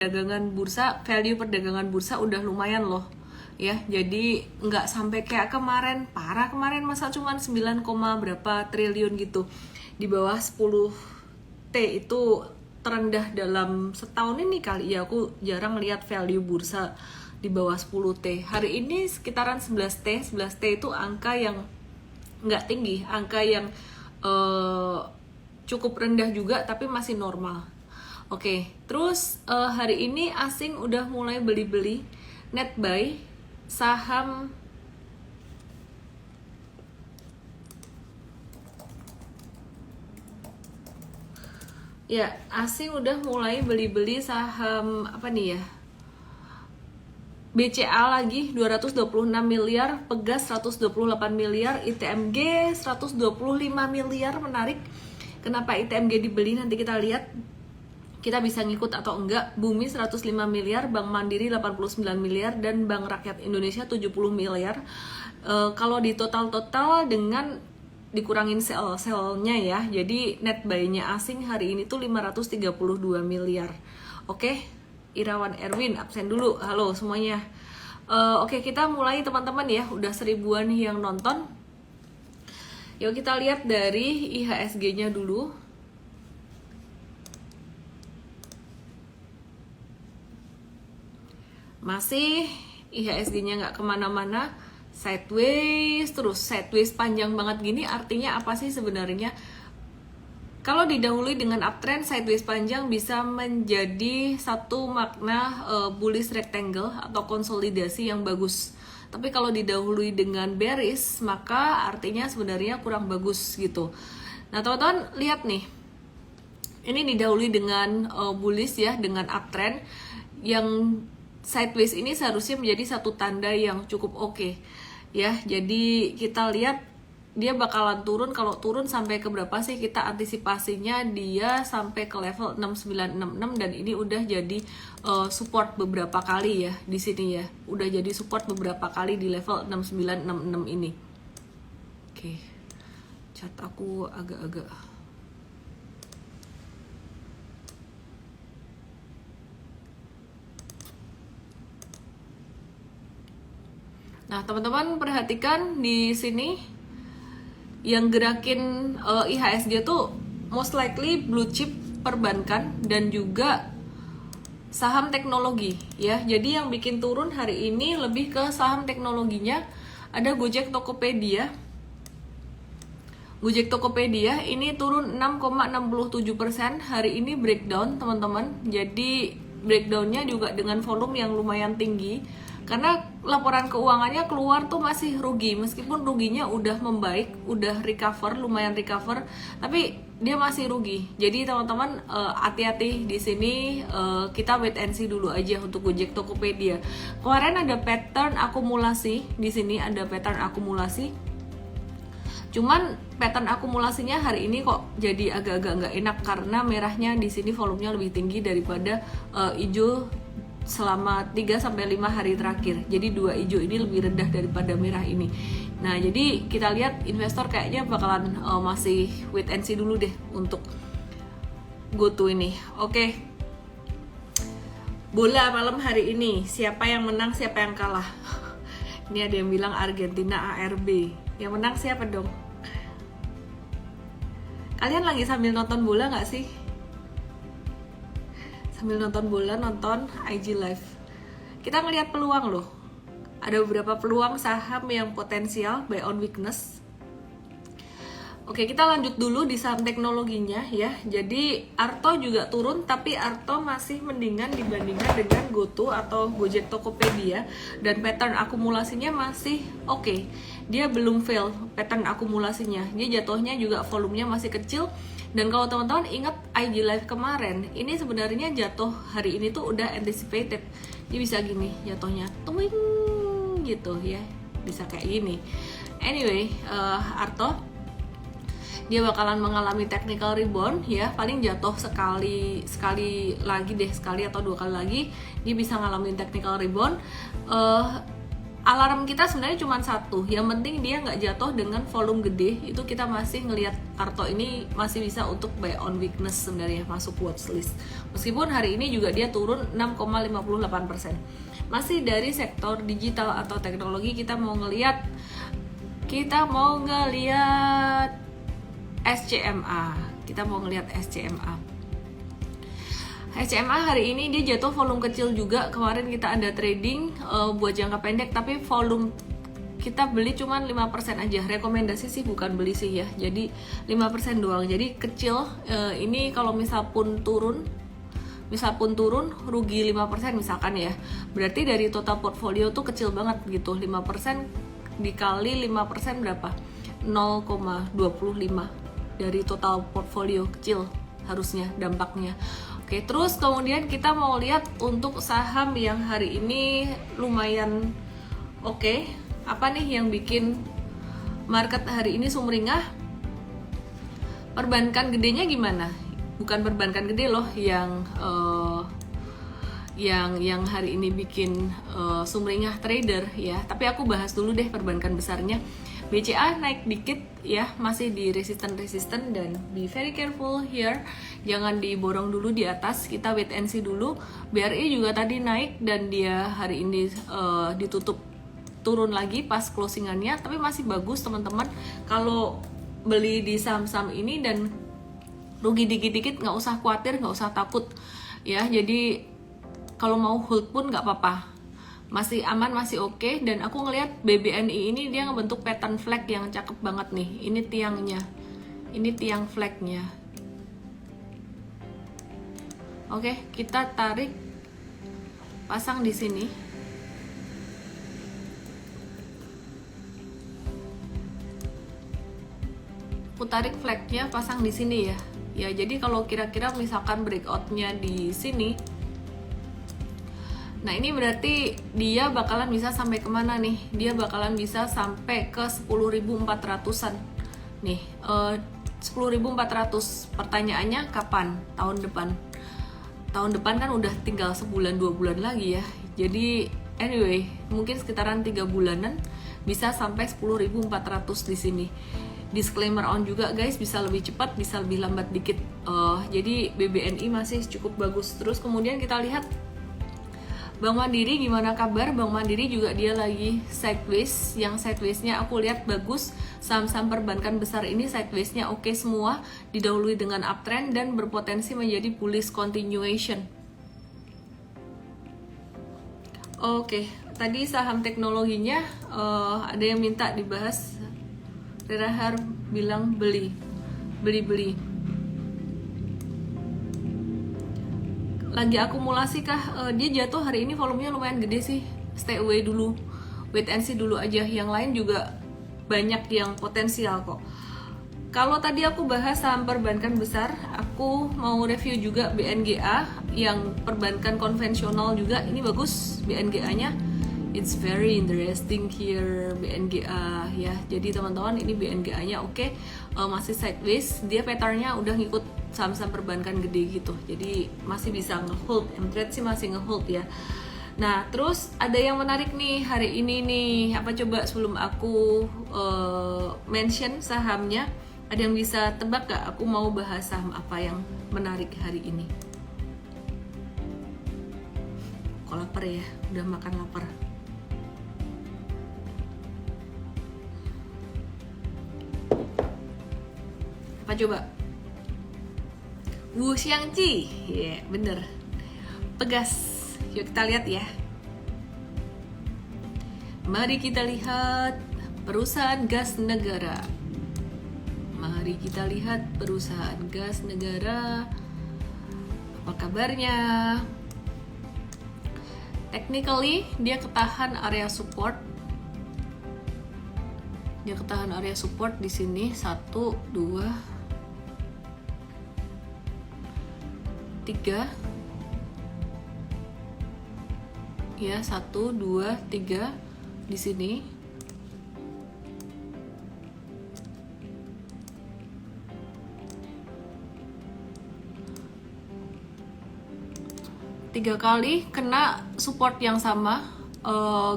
perdagangan bursa, value perdagangan bursa udah lumayan loh ya. Jadi nggak sampai kayak kemarin, parah kemarin masa cuman 9, berapa triliun gitu. Di bawah 10 T itu terendah dalam setahun ini kali ya. Aku jarang lihat value bursa di bawah 10 T. Hari ini sekitaran 11 T. 11 T itu angka yang nggak tinggi, angka yang cukup rendah juga tapi masih normal. Oke, terus hari ini asing udah mulai beli-beli net buy saham ya, asing udah mulai beli-beli saham apa nih ya? BCA lagi 226 miliar, Pegas 128 miliar, ITMG 125 miliar. Menarik. Kenapa ITMG dibeli nanti kita lihat. Kita bisa ngikut atau enggak. Bumi 105 miliar, Bank Mandiri 89 miliar, dan Bank Rakyat Indonesia 70 miliar. Kalau di total-total dengan dikurangin sell-nya ya, jadi net buy-nya asing hari ini tuh 532 miliar. Oke, Irawan Erwin absen dulu. Halo semuanya. Oke, kita mulai teman-teman ya. Udah 1000-an yang nonton. Yuk kita lihat dari IHSG-nya dulu. Masih IHSG-nya nggak kemana-mana, sideways terus, sideways panjang banget gini. Artinya apa sih sebenarnya? Kalau didahului dengan uptrend, sideways panjang bisa menjadi satu makna bullish rectangle atau konsolidasi yang bagus. Tapi kalau didahului dengan bearish, maka artinya sebenarnya kurang bagus gitu. Nah teman-teman lihat nih, ini didahului dengan bullish ya, dengan uptrend yang sideways ini seharusnya menjadi satu tanda yang cukup oke ya. Jadi kita lihat dia bakalan turun. Kalau turun sampai ke berapa sih? Kita antisipasinya dia sampai ke level 6966, dan ini udah jadi support beberapa kali ya di sini ya. Udah jadi support beberapa kali di level 6966 ini. Oke. Chart aku agak-agak Nah, teman-teman perhatikan di sini yang gerakin IHSG tuh most likely blue chip perbankan dan juga saham teknologi ya. Jadi yang bikin turun hari ini lebih ke saham teknologinya. Ada Gojek Tokopedia. Gojek Tokopedia ini turun 6,67%. Hari ini breakdown teman-teman. Jadi breakdownnya juga dengan volume yang lumayan tinggi. Karena laporan keuangannya keluar tuh masih rugi, meskipun ruginya udah membaik, udah recover, lumayan recover, tapi dia masih rugi. Jadi teman-teman hati-hati di sini. Kita wait and see dulu aja untuk Gojek Tokopedia. Kemarin ada pattern akumulasi di sini, ada pattern akumulasi. Cuman pattern akumulasinya hari ini kok jadi agak-agak nggak enak karena merahnya di sini volumenya lebih tinggi daripada hijau selama 3-5 hari terakhir. Jadi 2 hijau ini lebih rendah daripada merah ini. Nah, jadi kita lihat investor kayaknya bakalan masih wait and see dulu deh untuk GoTo ini. Oke. Bola malam hari ini, siapa yang menang, siapa yang kalah? Ini ada yang bilang Argentina ARB. Yang menang siapa dong? Kalian lagi sambil nonton bola nggak sih? Sambil nonton bola, nonton IG Live. Kita ngelihat peluang loh. Ada beberapa peluang saham yang potensial buy on weakness. Oke, kita lanjut dulu di saham teknologinya ya. Jadi Arto juga turun, tapi Arto masih mendingan dibandingkan dengan GoTo atau Gojek Tokopedia, dan pattern akumulasinya masih oke. Dia belum fail pattern akumulasinya. Dia jatuhnya juga volumenya masih kecil. Dan kalau teman-teman ingat IG Live kemarin, ini sebenarnya jatuh hari ini tuh udah anticipated. Dia bisa gini jatuhnya, twing gitu ya, bisa kayak gini. Anyway, Arto dia bakalan mengalami technical rebound ya, paling jatuh sekali lagi deh, sekali atau 2 kali lagi dia bisa ngalamin technical rebound. alarm kita sebenarnya cuma satu, yang penting dia nggak jatuh dengan volume gede. Itu kita masih ngelihat Karto ini masih bisa untuk buy on weakness sebenarnya, masuk watchlist. Meskipun hari ini juga dia turun 6,58%. Masih dari sektor digital atau teknologi, kita mau ngelihat SCMA. Kita mau ngelihat SCMA. SCMA hari ini dia jatuh volume kecil juga. Kemarin kita ada trading buat jangka pendek, tapi volume kita beli cuma 5% aja. Rekomendasi sih bukan beli sih ya, jadi 5% doang, jadi kecil. Ini kalau misal pun turun rugi 5% misalkan ya, berarti dari total portfolio tuh kecil banget gitu. 5% dikali 5% berapa? 0,25 dari total portfolio, kecil harusnya dampaknya. Oke, terus kemudian kita mau lihat untuk saham yang hari ini lumayan oke. Apa nih yang bikin market hari ini sumringah? Perbankan gedenya gimana? Bukan perbankan gede loh yang hari ini bikin sumringah trader ya. Tapi aku bahas dulu deh perbankan besarnya. BCA naik dikit ya, masih di resisten dan be very careful here, jangan diborong dulu di atas, kita wait and see dulu. BRI juga tadi naik dan dia hari ini ditutup turun lagi pas closingannya, tapi masih bagus teman-teman. Kalau beli di saham-saham ini dan rugi dikit-dikit nggak usah khawatir, nggak usah takut ya. Jadi kalau mau hold pun nggak apa-apa, masih aman, masih oke. Dan aku ngelihat BBNI ini dia ngebentuk pattern flag yang cakep banget nih. Ini tiangnya, ini tiang flagnya. Oke, kita tarik, pasang di sini. Aku tarik flagnya, pasang di sini ya. Ya, jadi kalau kira-kira misalkan breakoutnya di sini, nah ini berarti dia bakalan bisa sampai kemana nih? Dia bakalan bisa sampai ke 10.400an nih. 10.400. Pertanyaannya kapan? Tahun depan. Tahun depan kan udah tinggal sebulan 2 bulan lagi ya. Jadi anyway, mungkin sekitaran 3 bulanan bisa sampai 10.400 di sini. Disclaimer on juga guys, bisa lebih cepat, bisa lebih lambat dikit. Jadi BBNI masih cukup bagus. Terus kemudian kita lihat Bank Mandiri gimana kabar? Bank Mandiri juga dia lagi sideways. Yang sidewaysnya aku lihat bagus. Saham-saham perbankan besar ini sidewaysnya oke semua, didahului dengan uptrend dan berpotensi menjadi bullish continuation. Oke, tadi saham teknologinya ada yang minta dibahas. Rerahar bilang beli. Lagi akumulasi kah? Dia jatuh hari ini, volumenya lumayan gede sih. Stay away dulu, wait and see dulu aja. Yang lain juga banyak yang potensial kok. Kalau tadi aku bahas saham perbankan besar, aku mau review juga BNGA yang perbankan konvensional juga. Ini bagus BNGA-nya. It's very interesting here BNGA ya. Jadi teman-teman, ini BNGA-nya oke. Masih sideways. Dia pattern-nya udah ngikut saham-saham perbankan gede gitu. Jadi masih bisa nge-hold. M-Trade sih masih nge-hold ya. Nah, terus ada yang menarik nih hari ini nih. Apa coba sebelum aku mention sahamnya, ada yang bisa tebak gak aku mau bahas saham apa yang menarik hari ini? Kok lapar ya? Udah makan lapar. Apa coba? Wu Xiangqi, ya yeah, bener. Pegas. Yuk kita lihat ya. Mari kita lihat perusahaan gas negara. Mari kita lihat perusahaan gas negara. Apa kabarnya? Technically dia ketahan area support. Dia ketahan area support di sini 1, 2, 3 ya, 1, 2, 3 di sini. Tiga kali kena support yang sama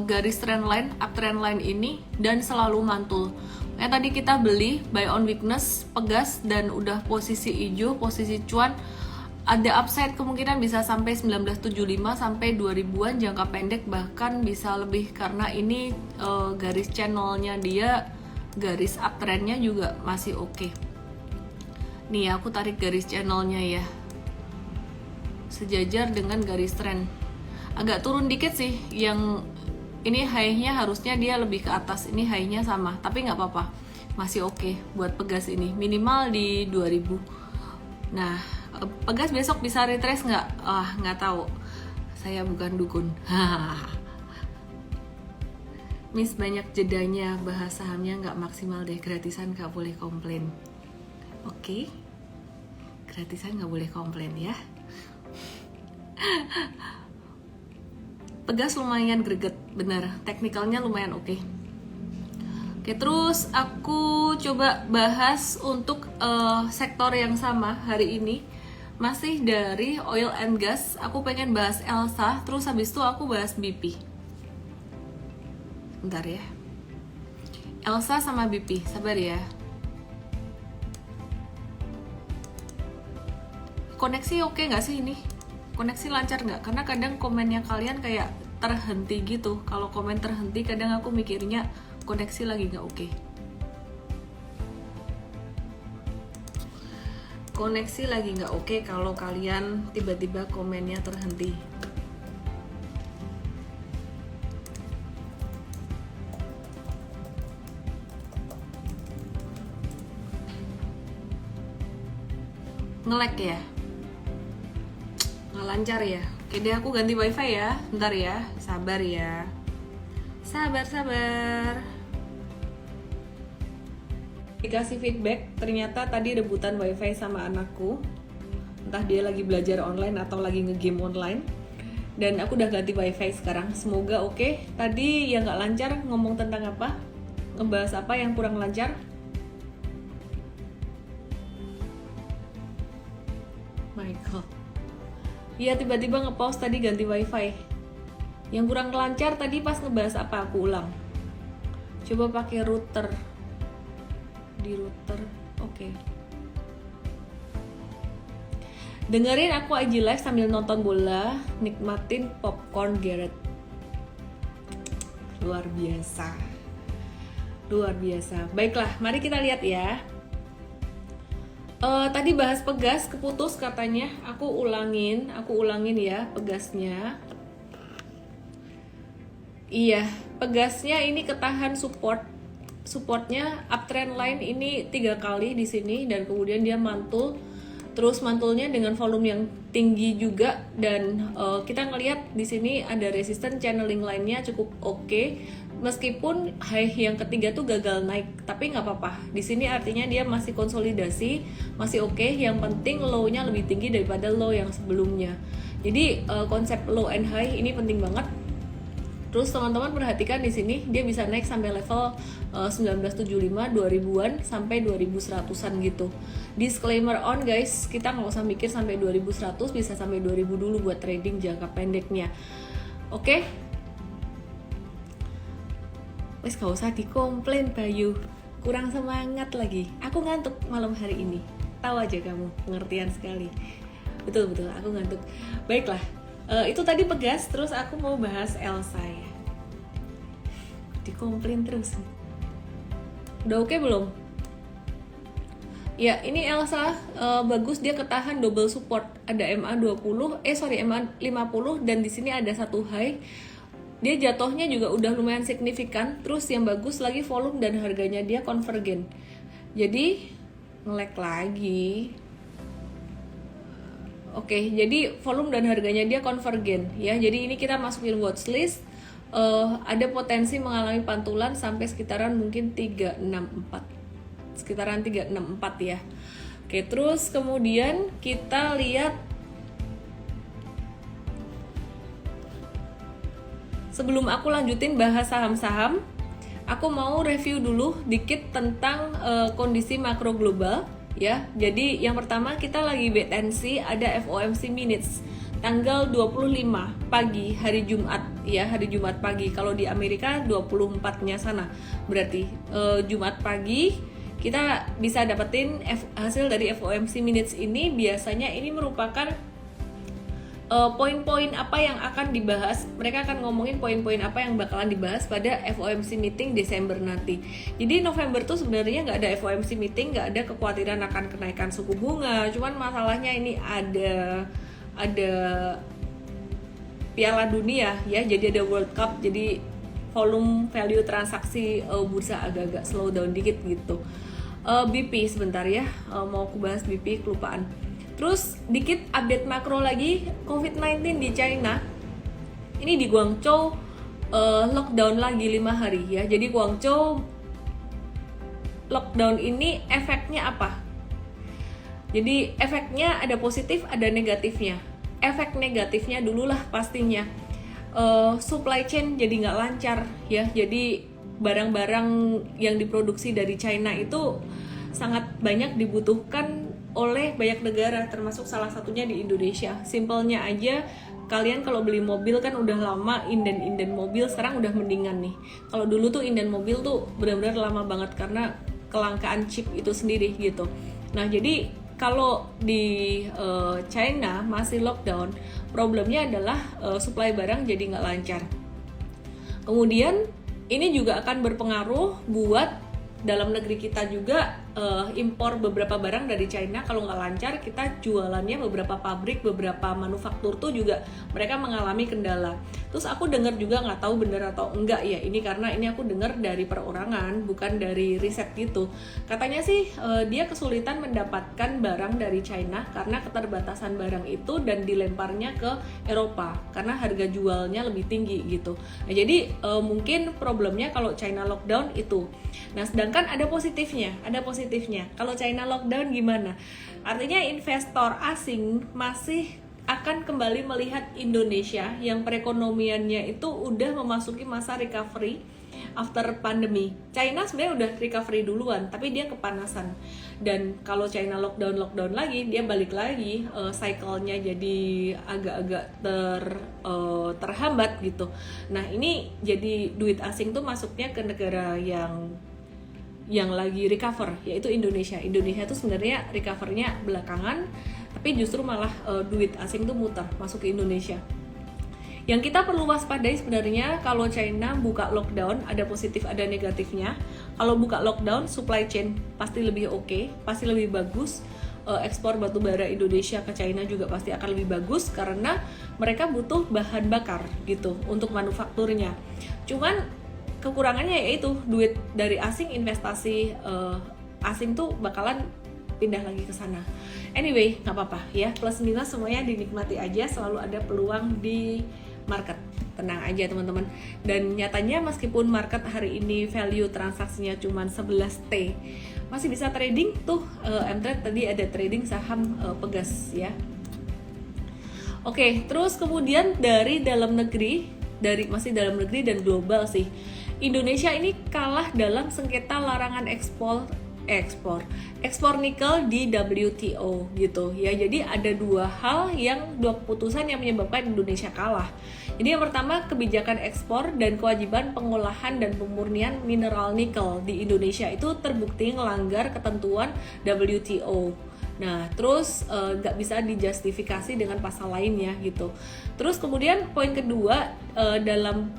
garis trend line, uptrend line ini dan selalu mantul. Tadi kita beli buy on weakness, pegas dan udah posisi hijau, posisi cuan. Ada upside kemungkinan bisa sampai 1975 sampai 2000-an jangka pendek, bahkan bisa lebih karena ini garis channelnya dia, garis uptrendnya juga masih oke. Nih aku tarik garis channelnya ya, sejajar dengan garis trend. Agak turun dikit sih, yang ini high-nya harusnya dia lebih ke atas, ini high-nya sama, tapi nggak apa-apa, masih oke buat pegas ini, minimal di 2000. Nah, pegas besok bisa retrace nggak? Nggak tahu, saya bukan dukun. Miss banyak jedanya, bahas sahamnya nggak maksimal deh, gratisan nggak boleh komplain. Oke, gratisan nggak boleh komplain ya. Pegas lumayan greget, bener, teknikalnya lumayan oke. Oke, terus aku coba bahas untuk sektor yang sama hari ini, masih dari oil and gas. Aku pengen bahas Elsa, terus habis itu aku bahas BP. Bentar ya, Elsa sama BP, sabar ya. Koneksi oke nggak sih ini? Koneksi lancar nggak? Karena kadang komennya kalian kayak terhenti gitu. Kalau komen terhenti kadang aku mikirnya koneksi lagi nggak oke. Koneksi lagi nggak oke kalau kalian tiba-tiba komennya terhenti. Nge-lag ya? Nggak lancar ya? Oke deh, aku ganti wifi ya. Bentar ya, sabar ya. Sabar. Dikasih feedback, ternyata tadi rebutan wifi sama anakku. Entah dia lagi belajar online atau lagi nge-game online. Dan aku udah ganti wifi sekarang, semoga oke. Tadi yang nggak lancar ngomong tentang apa? Ngebahas apa yang kurang lancar? Michael. Iya, tiba-tiba nge-pause tadi ganti wifi. Yang kurang lancar tadi pas ngebahas apa, aku ulang. Coba pakai router. Di router, oke. Dengerin aku IG live sambil nonton bola, nikmatin popcorn Garrett. Luar biasa. Baiklah, mari kita lihat ya. Tadi bahas pegas, keputus katanya. Aku ulangin ya pegasnya. Iya, pegasnya ini ketahan supportnya uptrend line ini 3 kali di sini, dan kemudian dia mantul. Terus mantulnya dengan volume yang tinggi juga, dan kita ngelihat di sini ada resisten, channeling line-nya cukup oke. Meskipun high yang ketiga tuh gagal naik, tapi nggak apa-apa. Di sini artinya dia masih konsolidasi, masih oke. Yang penting low-nya lebih tinggi daripada low yang sebelumnya. Jadi konsep low and high ini penting banget. Terus teman-teman perhatikan di sini dia bisa naik sampai level 1975, 2000-an sampai 2100-an gitu. Disclaimer on guys, kita nggak usah mikir sampai 2100, bisa sampai 2000 dulu buat trading jangka pendeknya. Oke? Wes gak usah dikomplain Bayu, kurang semangat lagi. Aku ngantuk malam hari ini. Tahu aja kamu, pengertian sekali. Betul, aku ngantuk. Baiklah. Itu tadi pegas, terus aku mau bahas Elsa ya. Dikomplain terus. Udah oke belum? Ya, ini Elsa bagus, dia ketahan double support. Ada MA50, MA50, dan di sini ada satu high. Dia jatuhnya juga udah lumayan signifikan. Terus yang bagus lagi volume dan harganya dia konvergen. Jadi nge-lag lagi. Oke, jadi volume dan harganya dia konvergen ya. Jadi ini kita masukin watchlist. Ada potensi mengalami pantulan sampai sekitaran mungkin 364. Sekitaran 364 ya. Oke, terus kemudian kita lihat, sebelum aku lanjutin bahas saham-saham, aku mau review dulu dikit tentang kondisi makro global. Ya, jadi yang pertama kita lagi wait and see, ada FOMC minutes. tanggal 25 pagi hari Jumat ya, hari Jumat pagi. Kalau di Amerika 24-nya sana. Berarti Jumat pagi kita bisa dapetin hasil dari FOMC minutes ini. Biasanya ini merupakan poin-poin apa yang akan dibahas. Mereka akan ngomongin poin-poin apa yang bakalan dibahas pada FOMC meeting Desember nanti. Jadi November tuh sebenarnya nggak ada FOMC meeting, nggak ada kekhawatiran akan kenaikan suku bunga. Cuman masalahnya ini ada Piala Dunia ya, jadi ada World Cup, jadi volume value transaksi bursa agak-agak slow down dikit gitu. BP sebentar ya, mau aku bahas BP kelupaan. Terus dikit update makro lagi, COVID-19 di China. Ini di Guangzhou lockdown lagi 5 hari ya. Jadi Guangzhou lockdown ini efeknya apa? Jadi efeknya ada positif, ada negatifnya. Efek negatifnya dululah pastinya. Supply chain jadi nggak lancar ya. Jadi barang-barang yang diproduksi dari China itu sangat banyak dibutuhkan oleh banyak negara, termasuk salah satunya di Indonesia. Simpelnya aja, kalian kalau beli mobil kan udah lama inden mobil, sekarang udah mendingan nih. Kalau dulu tuh inden mobil tuh benar-benar lama banget karena kelangkaan chip itu sendiri gitu. Nah jadi kalau di China masih lockdown, problemnya adalah supply barang jadi nggak lancar. Kemudian ini juga akan berpengaruh buat dalam negeri kita juga. Impor beberapa barang dari China kalau nggak lancar, kita jualannya beberapa pabrik, beberapa manufaktur tuh juga mereka mengalami kendala. Terus aku dengar juga, nggak tahu benar atau enggak ya ini, karena ini aku dengar dari perorangan bukan dari riset gitu. Katanya sih dia kesulitan mendapatkan barang dari China karena keterbatasan barang itu dan dilemparnya ke Eropa karena harga jualnya lebih tinggi gitu. Nah jadi mungkin problemnya kalau China lockdown itu. Nah sedangkan ada positifnya. Kalau China lockdown gimana? Artinya investor asing masih akan kembali melihat Indonesia yang perekonomiannya itu udah memasuki masa recovery after pandemi. China sebenarnya udah recovery duluan, tapi dia kepanasan. Dan kalau China lockdown lagi, dia balik lagi, cycle-nya jadi agak-agak terhambat gitu. Nah ini jadi duit asing tuh masuknya ke negara yang lagi recover, yaitu Indonesia. Indonesia tuh sebenarnya recovernya belakangan, tapi justru malah duit asing tuh muter masuk ke Indonesia. Yang kita perlu waspadai sebenarnya kalau China buka lockdown, ada positif ada negatifnya. Kalau buka lockdown, supply chain pasti lebih oke, pasti lebih bagus. Ekspor batubara Indonesia ke China juga pasti akan lebih bagus karena mereka butuh bahan bakar gitu untuk manufakturnya. Cuman kekurangannya yaitu duit dari asing, investasi asing tuh bakalan pindah lagi ke sana. Anyway, nggak apa-apa ya, plus minus semuanya dinikmati aja, selalu ada peluang di market. Tenang aja teman-teman. Dan nyatanya meskipun market hari ini value transaksinya cuma 11T, masih bisa trading tuh. Mtrade tadi ada trading saham Pegas ya. Oke, terus kemudian dari dalam negeri, masih dalam negeri dan global sih. Indonesia ini kalah dalam sengketa larangan ekspor nikel di WTO gitu ya. Jadi ada dua keputusan yang menyebabkan Indonesia kalah. Jadi yang pertama, kebijakan ekspor dan kewajiban pengolahan dan pemurnian mineral nikel di Indonesia itu terbukti melanggar ketentuan WTO. Nah, terus nggak bisa dijustifikasi dengan pasal lainnya gitu. Terus kemudian poin kedua, dalam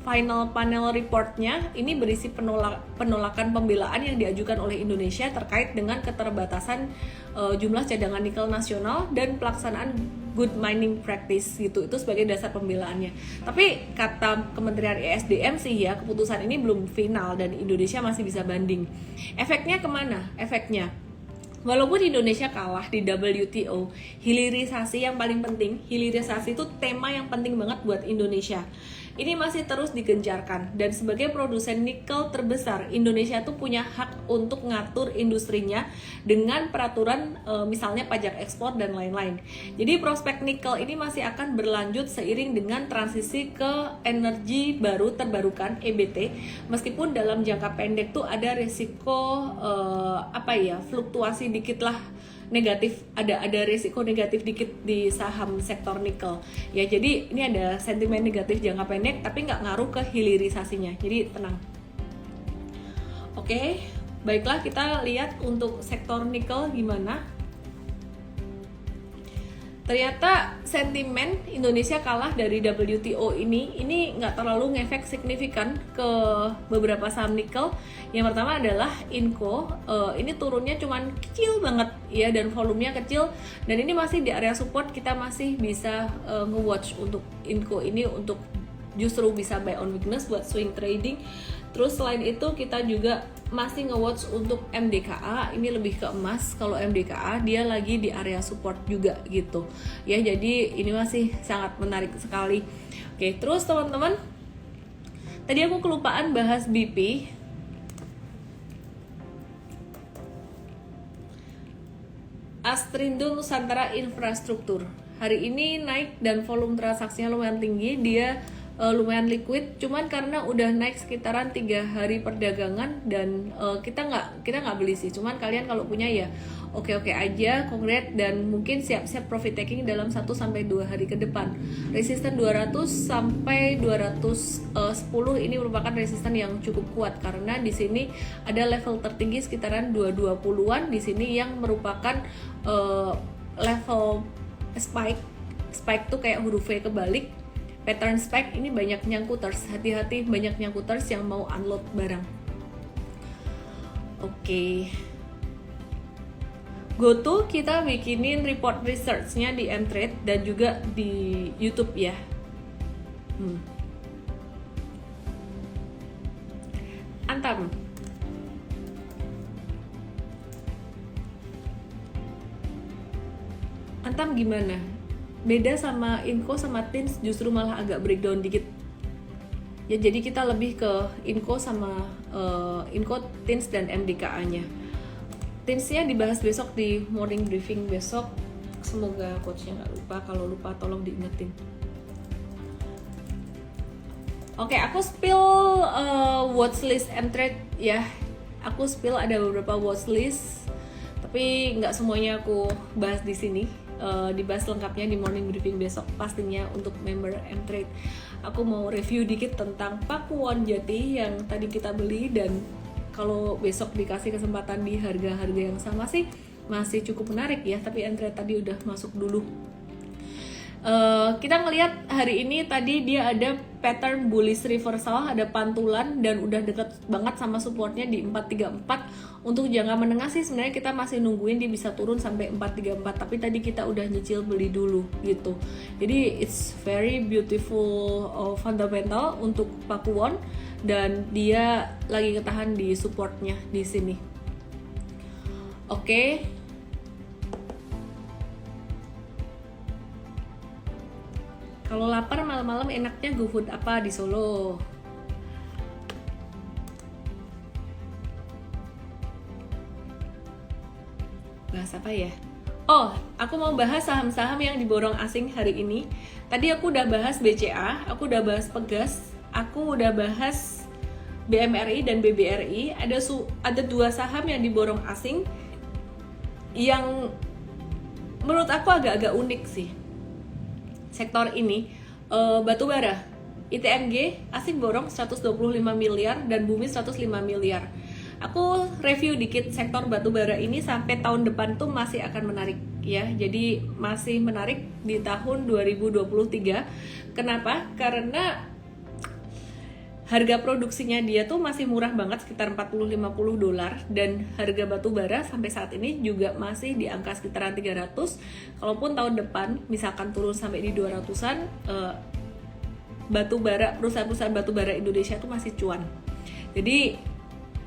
final panel reportnya ini berisi penolakan pembelaan yang diajukan oleh Indonesia terkait dengan keterbatasan jumlah cadangan nikel nasional dan pelaksanaan good mining practice gitu. Itu sebagai dasar pembelaannya. Tapi kata Kementerian ESDM sih ya, keputusan ini belum final dan Indonesia masih bisa banding. Efeknya kemana? Efeknya, walaupun Indonesia kalah di WTO, hilirisasi yang paling penting, hilirisasi itu tema yang penting banget buat Indonesia. Ini masih terus digencarkan, dan sebagai produsen nikel terbesar, Indonesia tuh punya hak untuk ngatur industrinya dengan peraturan misalnya pajak ekspor dan lain-lain. Jadi prospek nikel ini masih akan berlanjut seiring dengan transisi ke energi baru terbarukan EBT, meskipun dalam jangka pendek tuh ada risiko fluktuasi dikit lah negatif, ada risiko negatif dikit di saham sektor nikel ya. Jadi ini ada sentimen negatif jangka pendek tapi nggak ngaruh ke hilirisasinya, jadi tenang. Oke, baiklah kita lihat untuk sektor nikel gimana. Ternyata sentimen Indonesia kalah dari WTO ini nggak terlalu ngefek signifikan ke beberapa saham nikel. Yang pertama adalah Inco, ini turunnya cuman kecil banget ya, dan volumenya kecil, dan ini masih di area support. Kita masih bisa nge-watch untuk Inco ini untuk justru bisa buy on weakness buat swing trading. Terus selain itu kita juga masih nge-watch untuk MDKA, ini lebih ke emas. Kalau MDKA dia lagi di area support juga gitu ya, jadi ini masih sangat menarik sekali. Oke, terus teman-teman, tadi aku kelupaan bahas BP. Astrindo Nusantara Infrastruktur hari ini naik dan volume transaksinya lumayan tinggi, dia lumayan liquid, cuman karena udah naik sekitaran 3 hari perdagangan dan kita nggak beli sih, cuman kalian kalau punya ya oke aja, congrats, dan mungkin siap-siap profit taking dalam 1-2 hari ke depan. Resisten 200 sampai 210 ini merupakan resisten yang cukup kuat karena di sini ada level tertinggi sekitaran 220-an di sini yang merupakan level spike tuh kayak huruf V kebalik. Pattern spike ini banyak nyangkuters, hati-hati banyak nyangkuters yang mau unload barang. Oke. GoTo kita bikinin report research-nya di Mtrade dan juga di YouTube ya. Antam. Antam gimana? Beda sama Inco sama Tins justru malah agak breakdown dikit ya, jadi kita lebih ke Inco sama Inco, Tins, dan MDKA-nya. Tinsnya dibahas besok di morning briefing besok, semoga coachnya nggak lupa, kalau lupa tolong diingetin. Oke, aku spill watchlist Mtrade ya, aku spill ada beberapa watchlist tapi nggak semuanya aku bahas di sini. Dibahas lengkapnya di morning briefing besok pastinya untuk member Mtrade. Aku mau review dikit tentang Pakuwon Jati yang tadi kita beli, dan kalau besok dikasih kesempatan di harga-harga yang sama sih masih cukup menarik ya, tapi Mtrade tadi udah masuk dulu. Kita ngelihat hari ini tadi dia ada pattern bullish reversal, ada pantulan dan udah deket banget sama supportnya di 434. Untuk jangka menengah sih sebenarnya kita masih nungguin dia bisa turun sampai 434, tapi tadi kita udah nyicil beli dulu gitu. Jadi it's very beautiful fundamental untuk Pakuwon, dan dia lagi ketahan di supportnya di sini. Oke. Kalau lapar malam-malam enaknya GoFood apa di Solo? Bahas apa ya? Oh, aku mau bahas saham-saham yang diborong asing hari ini. Tadi aku udah bahas BCA, aku udah bahas Pegas, aku udah bahas BMRI dan BBRI. Ada 2 saham yang diborong asing yang menurut aku agak-agak unik sih. Sektor ini, batubara, ITMG asing borong 125 miliar dan Bumi 105 miliar. Aku review dikit sektor batubara ini sampai tahun depan tuh masih akan menarik ya. Jadi masih menarik di tahun 2023. Kenapa? Karena harga produksinya dia tuh masih murah banget, sekitar 40-50 dolar, dan harga batu bara sampai saat ini juga masih di angka sekitaran 300. Kalaupun tahun depan misalkan turun sampai di 200-an, perusahaan-perusahaan batu bara Indonesia tuh masih cuan. Jadi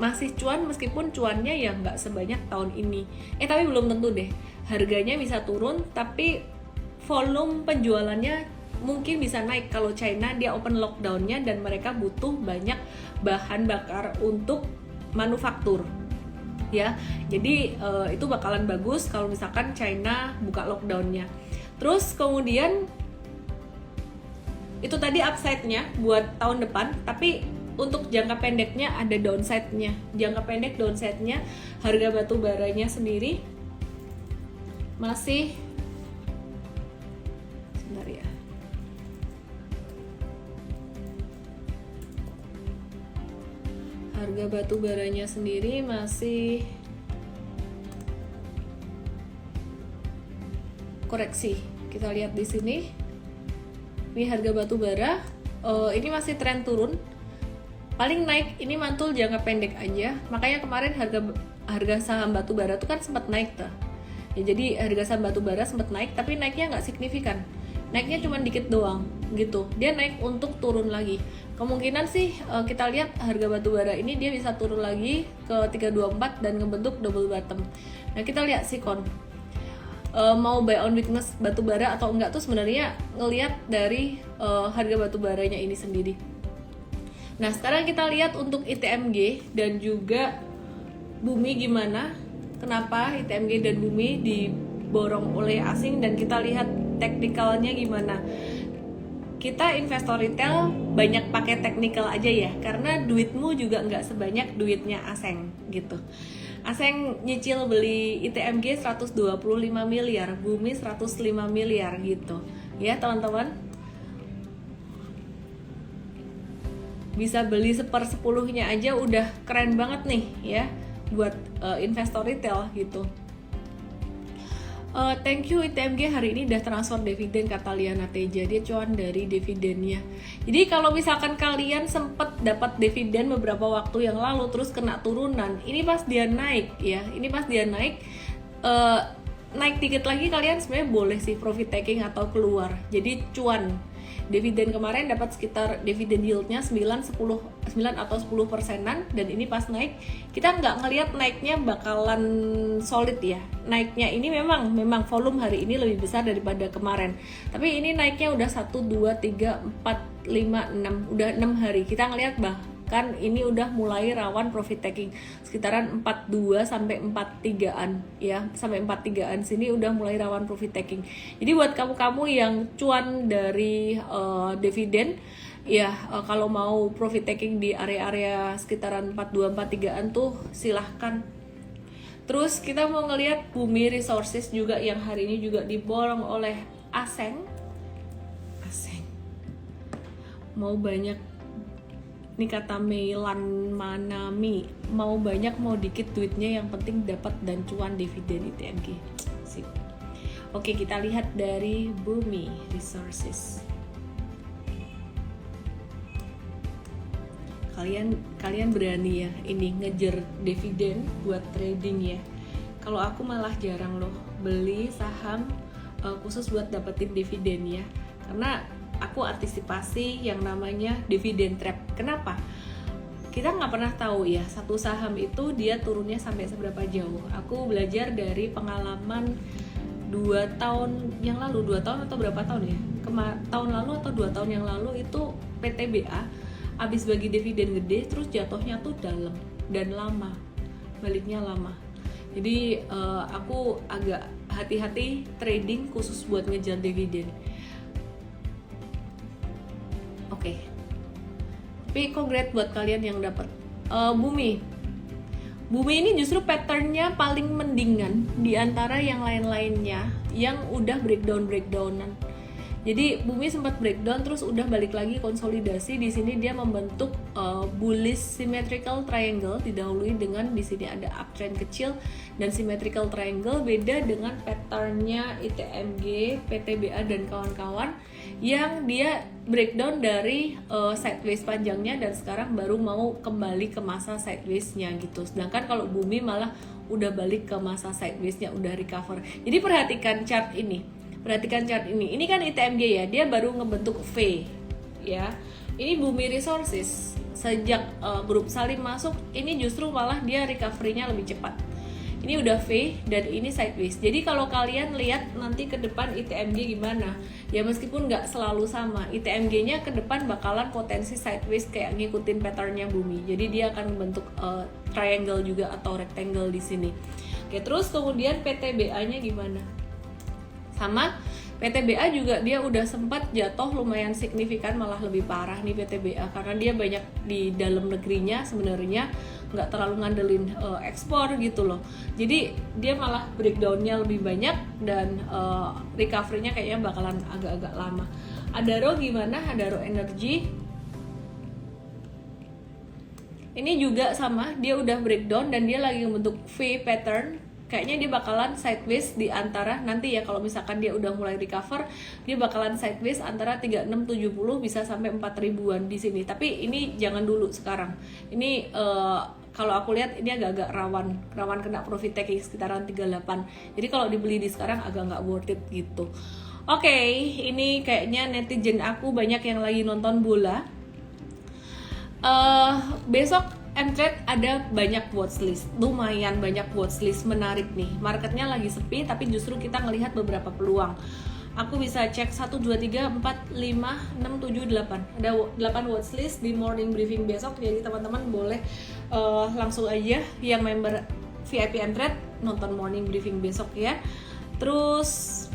masih cuan meskipun cuannya ya nggak sebanyak tahun ini. Tapi belum tentu deh, harganya bisa turun tapi volume penjualannya mungkin bisa naik kalau China dia open lockdown-nya dan mereka butuh banyak bahan bakar untuk manufaktur ya. Jadi itu bakalan bagus kalau misalkan China buka lockdown-nya. Terus kemudian itu tadi upside-nya buat tahun depan, tapi untuk jangka pendeknya ada downside-nya. Jangka pendek downside-nya harga batu baranya sendiri masih, sebentar ya, harga batu baranya sendiri masih koreksi. Kita lihat di sini, ini harga batu bara, ini masih tren turun. Paling naik ini mantul jangka pendek aja. Makanya kemarin harga saham batu bara tuh kan sempat naik tuh. Ya, jadi harga saham batu bara sempat naik, tapi naiknya nggak signifikan. Naiknya cuma dikit doang gitu. Dia naik untuk turun lagi. Kemungkinan sih kita lihat harga batu bara ini dia bisa turun lagi ke 324 dan ngebentuk double bottom. Nah, kita lihat sikon. Mau buy on weakness batu bara atau enggak tuh sebenarnya ngelihat dari harga batu baranya ini sendiri. Nah, sekarang kita lihat untuk ITMG dan juga Bumi gimana. Kenapa ITMG dan Bumi diborong oleh asing, dan kita lihat teknikalnya gimana. Kita investor retail banyak pakai teknikal aja ya, karena duitmu juga nggak sebanyak duitnya asing gitu. Aseng nyicil beli ITMG 125 miliar, Bumi 105 miliar gitu. Ya, teman-teman. Bisa beli 1/10-nya aja udah keren banget nih ya buat investor retail gitu. Thank you ITMG hari ini udah transfer dividen kata Liana Teja, dia cuan dari dividennya. Jadi kalau misalkan kalian sempet dapat dividen beberapa waktu yang lalu terus kena turunan, ini pas dia naik ya, ini pas dia naik naik dikit lagi kalian sebenarnya boleh sih profit taking atau keluar. Jadi cuan. Dividen kemarin dapat sekitar dividen yieldnya 9 atau 10%-an, dan ini pas naik kita nggak ngelihat naiknya bakalan solid ya. Naiknya ini memang volume hari ini lebih besar daripada kemarin, tapi ini naiknya udah 1, 2, 3, 4, 5, 6, udah 6 hari. Kita ngelihat bahkan ini udah mulai rawan profit taking sekitaran 42 sampai 43-an ya, sampai 43-an sini udah mulai rawan profit taking. Jadi buat kamu-kamu yang cuan dari dividen ya, kalau mau profit taking di area-area sekitaran 42 43-an tuh silahkan. Terus kita mau ngelihat Bumi Resources juga yang hari ini juga diborong oleh Aseng. Mau banyak, ini kata Meilan Manami, mau banyak mau dikit duitnya yang penting dapat dan cuan dividen ITMG. Sip. Oke, kita lihat dari Bumi Resources. Kalian berani ya ini ngejar dividen buat trading ya. Kalau aku malah jarang loh beli saham khusus buat dapetin dividen ya, karena aku antisipasi yang namanya dividen trap. Kenapa? Kita nggak pernah tahu ya satu saham itu dia turunnya sampai seberapa jauh. Aku belajar dari pengalaman 2 tahun yang lalu, 2 tahun atau berapa tahun ya, tahun lalu atau 2 tahun yang lalu itu PTBA habis bagi dividen gede terus jatuhnya tuh dalam dan lama, baliknya lama. Jadi aku agak hati-hati trading khusus buat ngejar dividen. Oke. Tapi congrats buat kalian yang dapat. Bumi ini justru patternnya paling mendingan di antara yang lain-lainnya yang udah breakdownan. Jadi Bumi sempat breakdown terus udah balik lagi konsolidasi. Di sini dia membentuk bullish symmetrical triangle, didahului dengan di sini ada uptrend kecil dan symmetrical triangle. Beda dengan patternnya ITMG, PTBA dan kawan-kawan yang dia breakdown dari sideways panjangnya dan sekarang baru mau kembali ke masa sideways-nya gitu. Sedangkan kalau Bumi malah udah balik ke masa sideways-nya, udah recover. Jadi perhatikan chart ini. Ini kan ITMG ya, dia baru ngebentuk V ya. Ini Bumi Resources sejak grup Salim masuk, ini justru malah dia recovery-nya lebih cepat. Ini udah V dan ini sideways. Jadi kalau kalian lihat nanti ke depan ITMG gimana, ya meskipun nggak selalu sama, ITMG-nya ke depan bakalan potensi sideways kayak ngikutin pattern-nya Bumi. Jadi dia akan membentuk triangle juga atau rectangle di sini. Oke, terus kemudian PTBA-nya gimana? Sama PTBA juga dia udah sempat jatuh lumayan signifikan, malah lebih parah nih PTBA karena dia banyak di dalam negerinya sebenarnya, nggak terlalu ngandelin ekspor gitu loh. Jadi dia malah breakdownnya lebih banyak dan recovery-nya kayaknya bakalan agak-agak lama. Adaro gimana? Adaro Energy ini juga sama, dia udah breakdown dan dia lagi membentuk V pattern. Kayaknya dia bakalan sideways di antara nanti ya, kalau misalkan dia udah mulai recover, dia bakalan sideways antara 3670 bisa sampai 4000-an di sini. Tapi ini jangan dulu sekarang. Ini kalau aku lihat ini agak-agak rawan kena profit taking sekitaran 38. Jadi kalau dibeli di sekarang agak nggak worth it gitu. Oke, ini kayaknya netizen aku banyak yang lagi nonton bola. Besok Mtrade ada banyak watchlist, lumayan banyak watchlist menarik nih. Marketnya lagi sepi, tapi justru kita ngelihat beberapa peluang. Aku bisa cek 1, 2, 3, 4, 5, 6, 7, 8. Ada 8 watchlist di morning briefing besok, jadi teman-teman boleh langsung aja yang member VIP Mtrade nonton morning briefing besok ya. Terus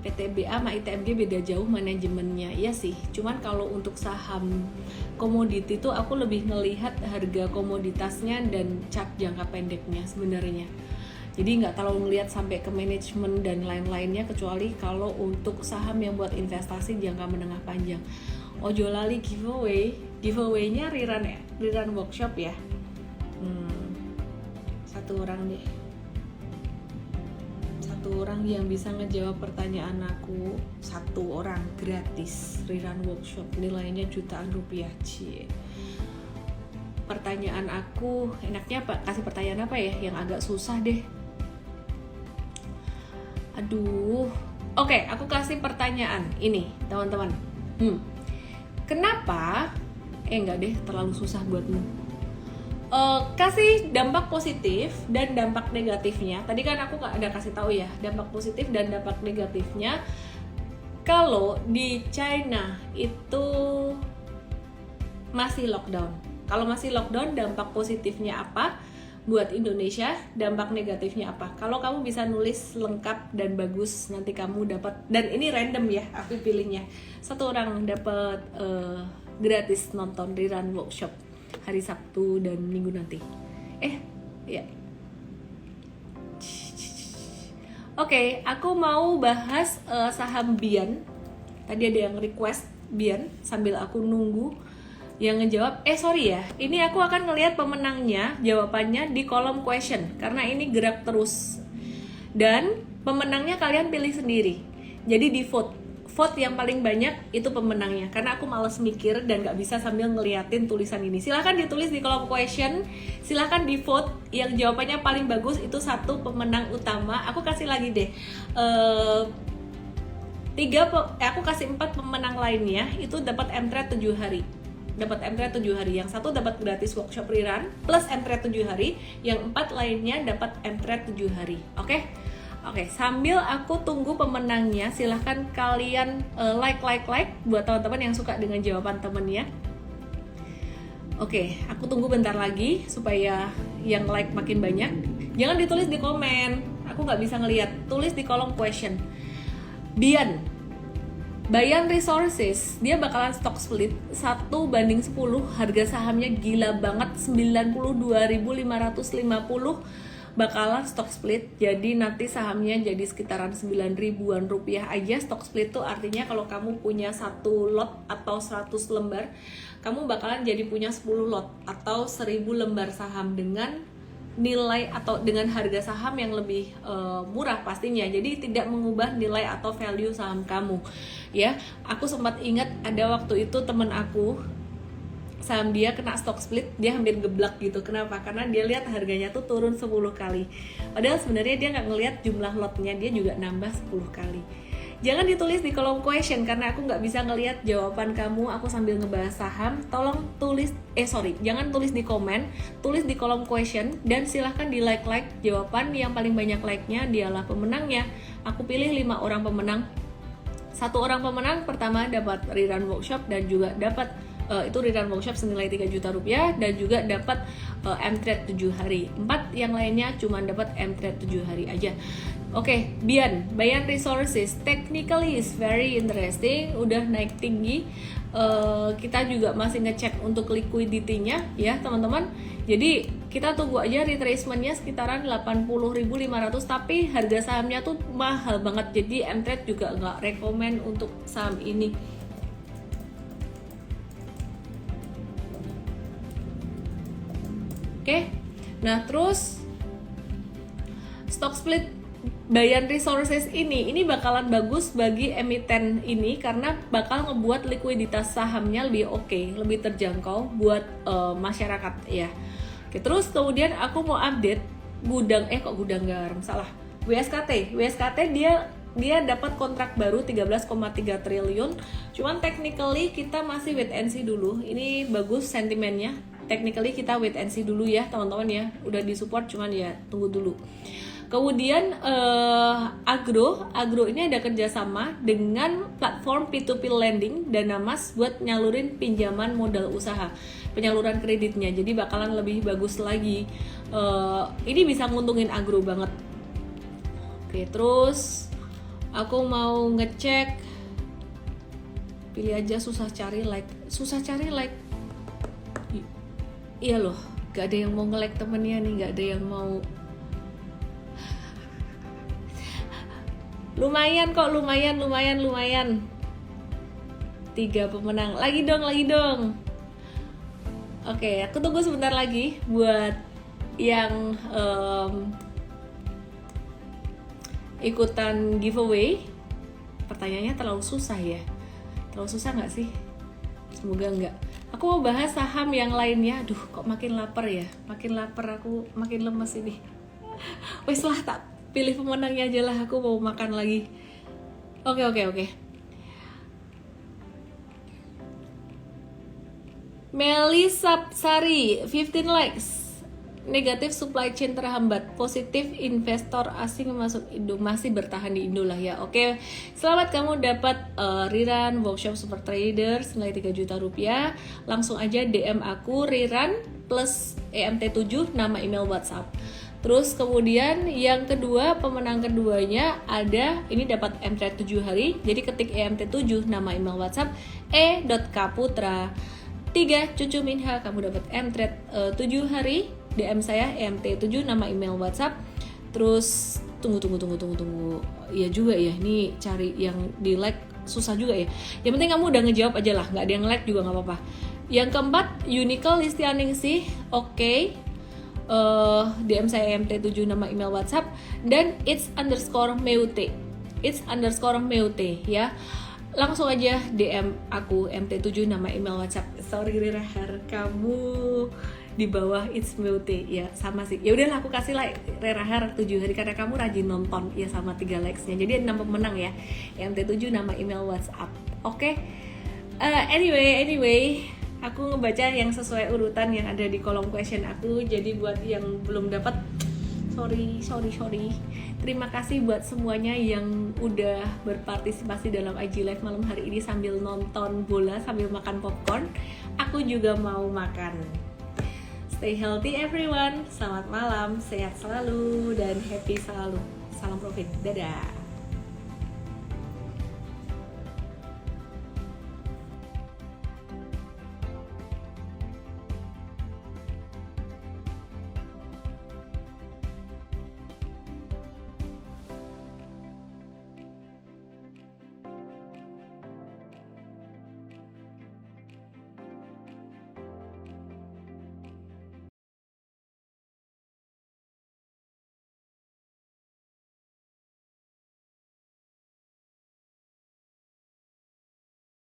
PTBA sama ITMG beda jauh manajemennya, iya sih. Cuman kalau untuk saham komoditi tuh aku lebih ngelihat harga komoditasnya dan chart jangka pendeknya sebenarnya. Jadi nggak terlalu ngelihat sampai ke manajemen dan lain-lainnya, kecuali kalau untuk saham yang buat investasi jangka menengah panjang. Ojo lali giveaway-nya rerun workshop ya. Satu orang yang bisa ngejawab pertanyaan aku, satu orang gratis rerun workshop, nilainya jutaan rupiah. Cie. Pertanyaan aku enaknya apa? Kasih pertanyaan apa ya yang agak susah deh. Aduh. Oke, aku kasih pertanyaan ini, teman-teman. Kenapa? Enggak deh, terlalu susah buatmu. Kasih dampak positif dan dampak negatifnya. Tadi kan aku nggak ada kasih tahu ya dampak positif dan dampak negatifnya. Kalau di China itu masih lockdown. Kalau masih lockdown, dampak positifnya apa buat Indonesia? Dampak negatifnya apa? Kalau kamu bisa nulis lengkap dan bagus, nanti kamu dapat. Dan ini random ya, aku pilihnya. Satu orang dapat gratis nonton rerun workshop hari Sabtu dan Minggu nanti. Ya. Oke, aku mau bahas saham Bian. Tadi ada yang request Bian sambil aku nunggu yang ngejawab. Sorry ya, ini aku akan ngelihat pemenangnya, jawabannya di kolom question karena ini gerak terus. Dan pemenangnya kalian pilih sendiri. Jadi di vote yang paling banyak itu pemenangnya, karena aku males mikir dan gak bisa sambil ngeliatin tulisan ini. Silahkan ditulis di kolom question, silahkan di vote yang jawabannya paling bagus, itu satu pemenang utama. Aku kasih lagi deh aku kasih 4 pemenang lainnya itu dapat Mtrade 7 hari. Dapat Mtrade 7 hari, yang satu dapat gratis workshop rerun plus Mtrade 7 hari, yang 4 lainnya dapat Mtrade 7 hari. Oke, sambil aku tunggu pemenangnya, silahkan kalian like buat teman-teman yang suka dengan jawaban temennya. Oke, aku tunggu bentar lagi supaya yang like makin banyak. Jangan ditulis di komen, aku nggak bisa ngeliat. Tulis di kolom question. Bayan Resources, dia bakalan stock split 1:10, harga sahamnya gila banget, 92.550. Bakalan stock split, jadi nanti sahamnya jadi sekitaran 9.000-an rupiah aja. Stock split tuh artinya kalau kamu punya 1 lot atau 100 lembar, kamu bakalan jadi punya 10 lot atau 1000 lembar saham dengan nilai atau dengan harga saham yang lebih murah pastinya. Jadi tidak mengubah nilai atau value saham kamu. Ya, aku sempat ingat ada waktu itu temen aku, saham dia kena stock split, dia hampir geblak gitu. Kenapa? Karena dia lihat harganya tuh turun 10 kali. Padahal sebenarnya dia nggak ngelihat jumlah lotnya, dia juga nambah 10 kali. Jangan ditulis di kolom question karena aku nggak bisa ngelihat jawaban kamu. Aku sambil ngebahas saham. Tolong tulis, jangan tulis di komen, tulis di kolom question dan silahkan di like jawaban yang paling banyak like-nya dialah pemenangnya. Aku pilih 5 orang pemenang. 1 orang pemenang pertama dapat rerun workshop dan juga dapat itu rerun workshop senilai 3 juta rupiah, dan juga dapat M-Trade 7 hari. 4 yang lainnya cuma dapat M-Trade 7 hari aja. Oke, Bayan Resources technically is very interesting, udah naik tinggi. Kita juga masih ngecek untuk liquidity-nya ya teman-teman. Jadi kita tunggu aja retracementnya sekitaran 80.500, tapi harga sahamnya tuh mahal banget, jadi M-Trade juga nggak rekomen untuk saham ini. Oke, nah terus stock split Bayan Resources ini bakalan bagus bagi emiten ini karena bakal ngebuat likuiditas sahamnya lebih oke, lebih terjangkau buat masyarakat ya. Oke, terus kemudian aku mau update gudang garam, salah. WSKT dia dapat kontrak baru 13,3 triliun. Cuman technically kita masih wait and see dulu. Ini bagus sentimennya. Technically kita wait and see dulu ya teman-teman ya. Udah disupport cuman ya tunggu dulu. Kemudian Agro ini ada kerjasama dengan platform P2P lending Danamas buat nyalurin pinjaman modal usaha, penyaluran kreditnya. Jadi bakalan lebih bagus lagi. Ini bisa nguntungin Agro banget. Oke, terus aku mau ngecek, pilih aja susah cari like. Iya loh, gak ada yang mau nge-like temennya nih, gak ada yang mau. Lumayan 3 pemenang, lagi dong. Oke, aku tunggu sebentar lagi buat yang ikutan giveaway. Pertanyaannya terlalu susah ya? Terlalu susah nggak sih? Semoga nggak. Aku mau bahas saham yang lainnya. Aduh, kok makin lapar ya? Makin lapar, aku makin lemes ini. Wes lah, tak pilih pemenangnya aja lah. Aku mau makan lagi. Oke. Meli Sapsari, 15 likes. Negatif supply chain terhambat, positif investor asing masuk Indo, masih bertahan di Indo lah ya. Oke, selamat kamu dapat rerun workshop super trader senilai 3 juta rupiah. Langsung aja DM aku rerun plus EMT7 nama email WhatsApp. Terus kemudian yang kedua, pemenang keduanya ada, ini dapat M-Trade 7 hari. Jadi ketik EMT7 nama email WhatsApp e.kaputra 3 Cucu Minha, kamu dapat M-Trade 7 hari. DM saya EMT7 nama email WhatsApp. Terus tunggu. Iya juga ya, ini cari yang di like susah juga ya. Yang penting kamu udah ngejawab aja lah, nggak ada yang like juga nggak apa-apa. Yang keempat, Unical Listianingsih, oke. DM saya EMT7 nama email WhatsApp, dan it's_meute ya. Langsung aja DM aku MT7 nama email WhatsApp. Sorry Rerahar, kamu di bawah it's meute ya, sama sih. Ya udahlah, aku kasih like Rerahar 7 hari karena kamu rajin nonton ya, sama 3 likes-nya. Jadi 6 pemenang ya. MT7 nama email WhatsApp. Oke. Anyway, aku ngebaca yang sesuai urutan yang ada di kolom question aku. Jadi buat yang belum dapat, sorry. Terima kasih buat semuanya yang udah berpartisipasi dalam IG Live malam hari ini sambil nonton bola, sambil makan popcorn. Aku juga mau makan. Stay healthy everyone. Selamat malam, sehat selalu dan happy selalu. Salam profit. Dadah.